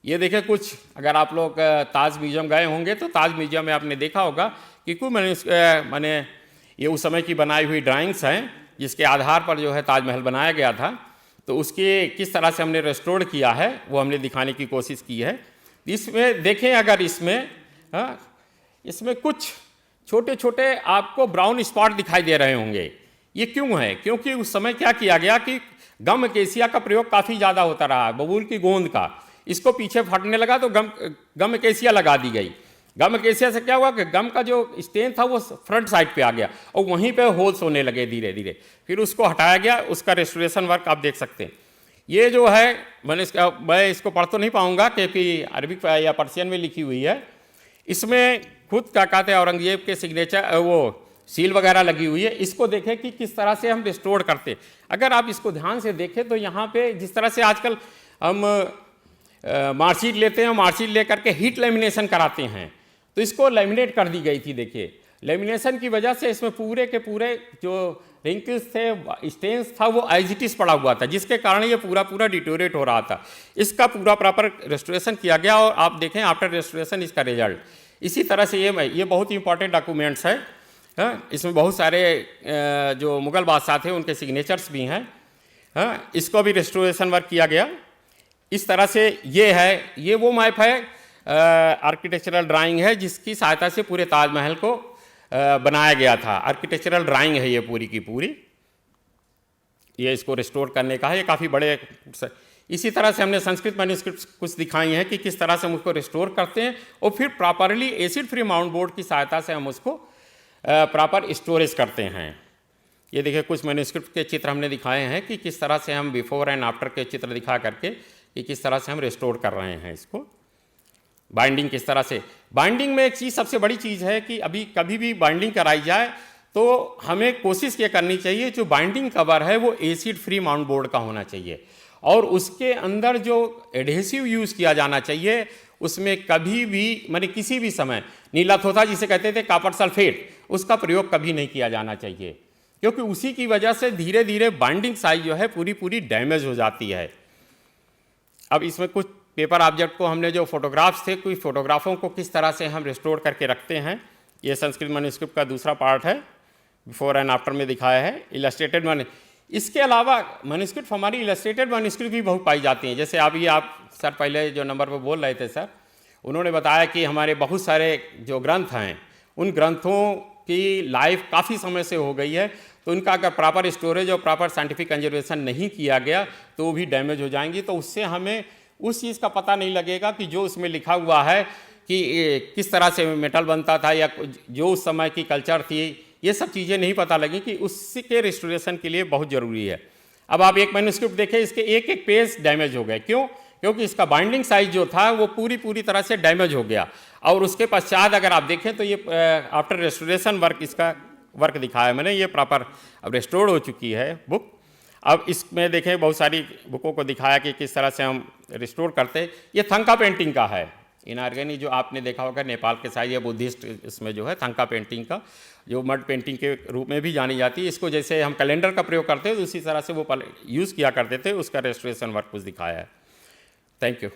ये देखिए कुछ, अगर आप लोग ताज म्यूजियम गए होंगे तो ताज म्यूजियम में आपने देखा होगा कि कुछ मैंने ये उस समय की बनाई हुई ड्राइंग्स हैं जिसके आधार पर जो है ताजमहल बनाया गया था। तो उसके किस तरह से हमने रेस्टोर किया है वो हमने दिखाने की कोशिश की है। इसमें देखें, अगर इसमें कुछ छोटे छोटे आपको ब्राउन स्पॉट दिखाई दे रहे होंगे। ये क्यों है? क्योंकि उस समय क्या किया गया कि गम अकेसिया का प्रयोग काफ़ी ज़्यादा होता रहा, बबूल की गोंद का। इसको पीछे फटने लगा तो गम अकेसिया लगा दी गई। गम अकेसिया से क्या हुआ कि गम का जो स्टेन था वो फ्रंट साइड पे आ गया और वहीं पे होल्स होने लगे धीरे धीरे। फिर उसको हटाया गया, उसका रेस्टोरेशन वर्क आप देख सकते हैं। ये जो है मैं इसको पढ़ तो नहीं पाऊंगा क्योंकि अरबिक या पर्शियन में लिखी हुई है। इसमें खुद क्या कहते हैं औरंगजेब के सिग्नेचर वो सील वगैरह लगी हुई है। इसको देखें कि किस तरह से हम रिस्टोर करते। अगर आप इसको ध्यान से देखें तो यहाँ पे जिस तरह से आजकल हम मार्कशीट लेते हैं, मार्कशीट लेकर के हीट लेमिनेशन कराते हैं, तो इसको लेमिनेट कर दी गई थी। देखिए लेमिनेशन की वजह से इसमें पूरे के पूरे जो रिंकल्स थे, स्टेन्स था, वो एज इट इज पड़ा हुआ था, जिसके कारण ये पूरा डिटोरेट हो रहा था। इसका पूरा प्रॉपर रेस्टोरेशन किया गया और आप देखें आफ्टर रेस्टोरेशन इसका रिजल्ट। इसी तरह से ये बहुत ही इंपॉर्टेंट डॉक्यूमेंट्स है। इसमें बहुत सारे जो मुग़ल बादशाह थे उनके सिग्नेचर्स भी हैं। इसको भी रेस्टोरेशन वर्क किया गया। इस तरह से ये वो मैप है, आर्किटेक्चरल ड्राइंग है जिसकी सहायता से पूरे ताजमहल को बनाया गया था। आर्किटेक्चरल ड्राइंग है ये पूरी की पूरी। ये इसको रिस्टोर करने का है, ये काफ़ी बड़े। इसी तरह से हमने संस्कृत मैन्युस्क्रिप्ट कुछ दिखाई हैं कि किस तरह से हम उसको रिस्टोर करते हैं और फिर properly acid free mount board की सहायता से हम उसको प्रॉपर स्टोरेज करते हैं। ये देखिए कुछ मैन्युस्क्रिप्ट के चित्र हमने दिखाए हैं कि किस तरह से हम बिफोर एंड आफ्टर के चित्र दिखा करके कि किस तरह से हम रिस्टोर कर रहे हैं इसको। बाइंडिंग किस तरह से, बाइंडिंग में एक चीज़ सबसे बड़ी चीज़ है कि अभी कभी भी बाइंडिंग कराई जाए तो हमें कोशिश ये करनी चाहिए जो बाइंडिंग कवर है वो एसिड फ्री माउंट बोर्ड का होना चाहिए और उसके अंदर जो एडहेसिव यूज़ किया जाना चाहिए उसमें कभी भी माने किसी भी समय नीला थोथा जिसे कहते थे कॉपर सल्फेट, उसका प्रयोग कभी नहीं किया जाना चाहिए, क्योंकि उसी की वजह से धीरे धीरे बाइंडिंग साइज जो है पूरी डैमेज हो जाती है। अब इसमें कुछ पेपर ऑब्जेक्ट को हमने जो फोटोग्राफ्स थे, कुछ फोटोग्राफों को किस तरह से हम रिस्टोर करके रखते हैं, ये संस्कृत मैन्युस्क्रिप्ट का दूसरा पार्ट है, बिफोर एंड आफ्टर में दिखाया है। इलस्ट्रेटेड इसके अलावा मैन्युस्क्रिप्ट हमारी इलस्ट्रेटेड मैन्युस्क्रिप्ट भी बहुत पाई जाती हैं। जैसे आप सर पहले जो नंबर पर बोल रहे थे सर, उन्होंने बताया कि हमारे बहुत सारे जो ग्रंथ हैं उन ग्रंथों की लाइफ काफ़ी समय से हो गई है, तो उनका अगर प्रॉपर स्टोरेज और प्रॉपर साइंटिफिक कंजर्वेशन नहीं किया गया तो वो भी डैमेज हो जाएंगी। तो उससे हमें उस चीज़ का पता नहीं लगेगा कि जो उसमें लिखा हुआ है कि किस तरह से मेटल बनता था या जो उस समय की कल्चर थी, ये सब चीज़ें नहीं पता लगी कि उसके रिस्टोरेशन के लिए बहुत ज़रूरी है। अब आप एक मैन्युस्क्रिप्ट देखें, इसके एक पेज डैमेज हो गए। क्यों? क्योंकि इसका बाइंडिंग साइज जो था वो पूरी तरह से डैमेज हो गया। और उसके पश्चात अगर आप देखें तो ये आफ्टर रेस्टोरेशन वर्क, इसका वर्क दिखाया मैंने, ये प्रॉपर अब रेस्टोर्ड हो चुकी है बुक। अब इसमें देखें बहुत सारी बुकों को दिखाया कि किस तरह से हम रिस्टोर करते। ये थंका पेंटिंग का है, इनऑर्गेनिक जो आपने देखा होगा नेपाल के साइड या बुद्धिस्ट, इसमें जो है थंका पेंटिंग का जो मड पेंटिंग के रूप में भी जानी जाती है। इसको जैसे हम कैलेंडर का प्रयोग करते हैं तो उसी तरह से वो यूज़ किया करते थे, उसका रेस्टोरेशन वर्क कुछ दिखाया है। Thank you.